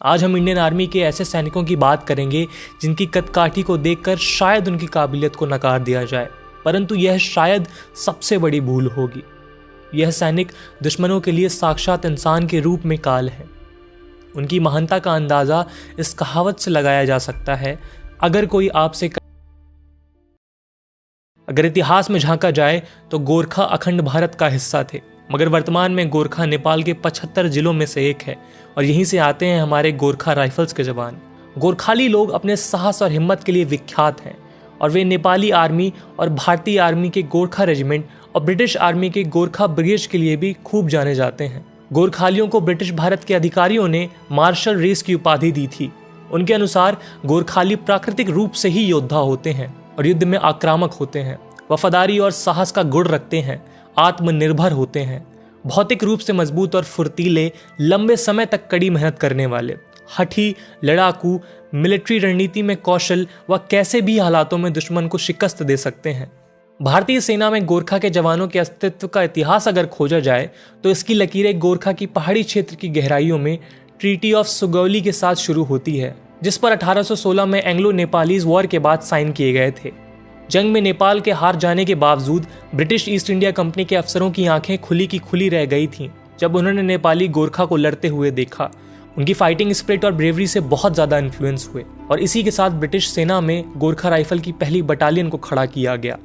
आज हम Indian army के ऐसे सैनिकों की बात करेंगे जिनकी कदकाठी को देखकर शायद उनकी काबिलियत को नकार दिया जाए, परंतु यह शायद सबसे बड़ी भूल होगी। यह सैनिक दुश्मनों के लिए साक्षात इंसान के रूप में काल है। उनकी महानता का अंदाजा इस कहावत से लगाया जा सकता है, अगर इतिहास में झांका जाए तो गोरखा अखंड भारत का हिस्सा थे, मगर वर्तमान में गोरखा नेपाल के 75 जिलों में से एक है और यहीं से आते हैं हमारे गोरखा राइफल्स के जवान। गोरखाली लोग अपने साहस और हिम्मत के लिए विख्यात हैं और वे नेपाली आर्मी और भारतीय आर्मी के गोरखा रेजिमेंट और ब्रिटिश आर्मी के गोरखा ब्रिगेड के लिए भी खूब जाने जाते हैं। गोरखालियों को ब्रिटिश भारत के अधिकारियों ने मार्शल रेस की उपाधि दी थी। उनके अनुसार गोरखाली प्राकृतिक रूप से ही योद्धा होते हैं और युद्ध में आक्रामक होते हैं, वफादारी और साहस का गुण रखते हैं, आत्मनिर्भर होते हैं, भौतिक रूप से मजबूत और फुर्तीले, लंबे समय तक कड़ी मेहनत करने वाले, हठी, लड़ाकू, मिलिट्री रणनीति में कौशल व कैसे भी हालातों में दुश्मन को शिकस्त दे सकते हैं। भारतीय सेना में गोरखा के जवानों के अस्तित्व का इतिहास अगर खोजा जाए तो इसकी लकीरें गोरखा की पहाड़ी क्षेत्र की गहराइयों में ट्रीटी ऑफ सुगौली के साथ शुरू होती है, जिस पर 1816 में एंग्लो नेपालीज वॉर के बाद साइन किए गए थे। जंग में नेपाल के हार जाने के बावजूद ब्रिटिश ईस्ट इंडिया कंपनी के अफसरों की आंखें खुली की खुली रह गई थीं जब उन्होंने नेपाली गोरखा को लड़ते हुए देखा। उनकी फाइटिंग स्पिरिट और ब्रेवरी से बहुत ज्यादा इन्फ्लुएंस हुए और इसी के साथ ब्रिटिश सेना में गोरखा राइफल की पहली बटालियन को खड़ा किया गया।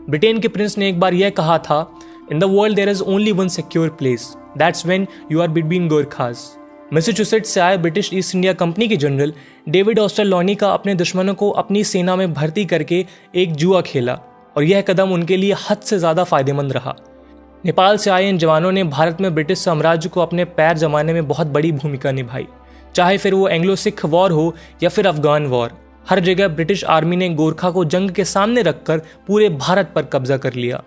ब्रिटेन के प्रिंस ने एक बार यह कहा था, in the world there is only one secure place, that's when you are between Gorkhas. Massachusetts से आए ब्रिटिश ईस्ट इंडिया कंपनी के जनरल डेविड ऑस्टरलॉनी का अपने दुश्मनों को अपनी सेना में भर्ती करके एक जुआ खेला और यह कदम उनके लिए हद से ज़्यादा फायदेमंद रहा। नेपाल से आए इन जवानों ने भारत में ब्रिटिश साम्राज्य को अपने पैर जमाने में बहुत बड़ी भूमिका निभाई, चाहे फिर वो एंग्लो सिख वॉर हो या फिर अफगान वॉर। हर जगह ब्रिटिश आर्मी ने गोरखा को जंग के सामने रखकर पूरे भारत पर कब्जा कर लिया।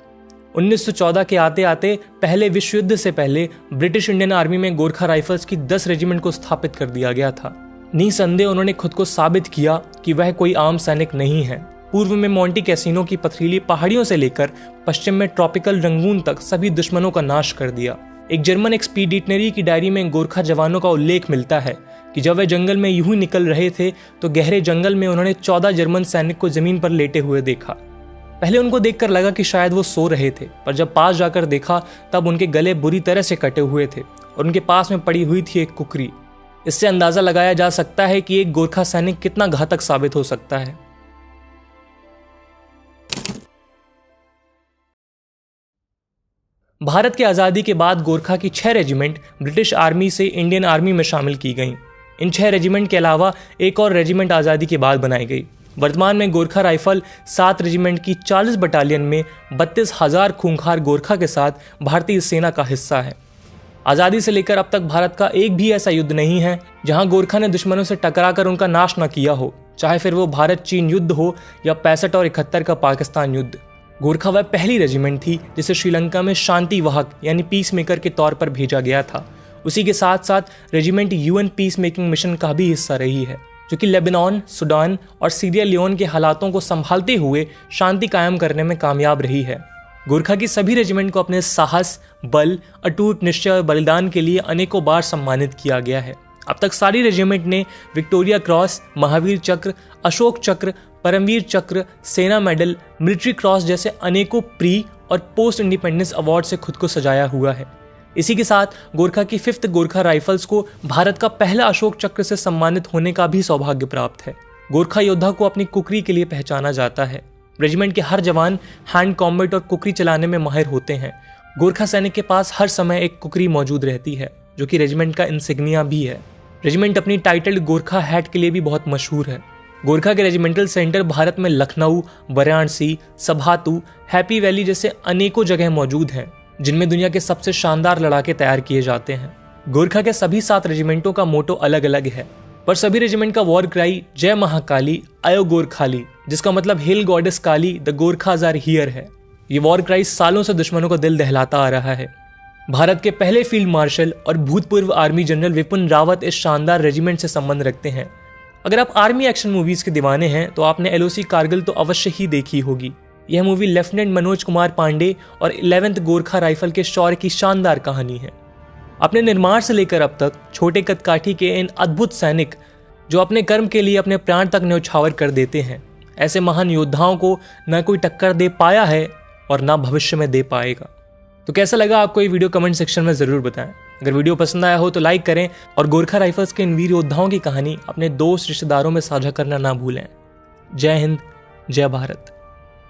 1914 के आते आते पहले विश्व युद्ध से पहले ब्रिटिश इंडियन आर्मी में गोरखा राइफल्स की 10 रेजिमेंट को स्थापित कर दिया गया था। निसंदेह उन्होंने खुद को साबित किया कि वह कोई आम सैनिक नहीं है। पूर्व में मोंटी कैसीनो की पथरीली पहाड़ियों से लेकर पश्चिम में ट्रॉपिकल रंगून तक सभी दुश्मनों का नाश कर दिया। एक जर्मन एक्सपीडिशनरी की डायरी में गोरखा जवानों का उल्लेख मिलता है कि जब वे जंगल में यूं ही निकल रहे थे तो गहरे जंगल में उन्होंने 14 जर्मन सैनिक को जमीन पर लेटे हुए देखा। पहले उनको देखकर लगा कि शायद वो सो रहे थे, पर जब पास जाकर देखा तब उनके गले बुरी तरह से कटे हुए थे और उनके पास में पड़ी हुई थी एक कुकरी। इससे अंदाजा लगाया जा सकता है कि एक गोरखा सैनिक कितना घातक साबित हो सकता है। भारत की आज़ादी के बाद गोरखा की 6 रेजिमेंट ब्रिटिश आर्मी से इंडियन आर्मी में शामिल की गईं। इन 6 रेजिमेंट के अलावा एक और रेजिमेंट आज़ादी के बाद बनाई गई। वर्तमान में गोरखा राइफल 7 रेजिमेंट की 40 बटालियन में 32,000 खूंखार गोरखा के साथ भारतीय सेना का हिस्सा है। आज़ादी से लेकर अब तक भारत का एक भी ऐसा युद्ध नहीं है जहां गोरखा ने दुश्मनों से टकराकर उनका नाश न किया हो, चाहे फिर वो भारत चीन युद्ध हो या 65 और 71 का पाकिस्तान युद्ध। गोरखा वह पहली रेजिमेंट थी जिसे श्रीलंका में शांति वाहक यानी पीस मेकर के तौर पर भेजा गया था। उसी के साथ साथ regiment UN peace making mission का भी हिस्सा रही है, जो कि लेबनान, सूडान और सीरिया लियोन के हालातों को संभालते हुए शांति कायम करने में कामयाब रही है। गोरखा की सभी रेजिमेंट को अपने साहस, बल, अटूट निश्चय और बलिदान के लिए अनेकों बार सम्मानित किया गया है। अब तक सारी रेजिमेंट ने विक्टोरिया क्रॉस, महावीर चक्र, अशोक चक्र, परमवीर चक्र, सेना मेडल, मिलिट्री क्रॉस जैसे अनेकों प्री और पोस्ट इंडिपेंडेंस अवार्ड से खुद को सजाया हुआ है। इसी के साथ गोरखा की 5th गोरखा राइफल्स को भारत का पहला अशोक चक्र से सम्मानित होने का भी सौभाग्य प्राप्त है। गोरखा योद्धा को अपनी कुकरी के लिए पहचाना जाता है। रेजिमेंट के हर जवान हैंड कॉम्बैट और कुकरी चलाने में माहिर होते हैं। गोरखा सैनिक के पास हर समय एक कुकरी मौजूद रहती है, जो कि रेजिमेंट का इंसिग्निया भी है। रेजिमेंट अपनी टाइटल्ड गोरखा हैट के लिए भी बहुत मशहूर है। गोरखा के रेजिमेंटल सेंटर भारत में लखनऊ, वाराणसी, सभातू, हैप्पी वैली जैसे अनेकों जगह मौजूद हैं, जिनमें दुनिया के सबसे शानदार लड़ाके तैयार किए जाते हैं। गोरखा के सभी 7 रेजिमेंटों का मोटो अलग अलग है, पर सभी रेजिमेंट का वॉर क्राई जय महाकाली आयो गोरखाली, जिसका मतलब hail goddess Kali the Gorkhas are here है। ये वॉर क्राई सालों से दुश्मनों का दिल दहलाता आ रहा है। भारत के पहले फील्ड मार्शल और भूतपूर्व आर्मी जनरल विपिन रावत इस शानदार रेजिमेंट से संबंध रखते हैं। अगर आप आर्मी एक्शन मूवीज के दीवाने हैं तो आपने एलओसी कारगिल तो अवश्य ही देखी होगी। यह मूवी लेफ्टिनेंट मनोज कुमार पांडे और 11th गोरखा राइफल के शौर्य की शानदार कहानी है। अपने निर्माण से लेकर अब तक छोटे कदकाठी के इन अद्भुत सैनिक जो अपने कर्म के लिए अपने प्राण तक न्यौछावर कर देते हैं, ऐसे महान योद्धाओं को न कोई टक्कर दे पाया है और ना भविष्य में दे पाएगा। तो कैसा लगा आपको ये वीडियो कमेंट सेक्शन में ज़रूर बताएं। अगर वीडियो पसंद आया हो तो लाइक करें और गोरखा राइफल्स के इन वीर योद्धाओं की कहानी अपने दोस्त रिश्तेदारों में साझा करना ना भूलें। जय हिंद, जय भारत।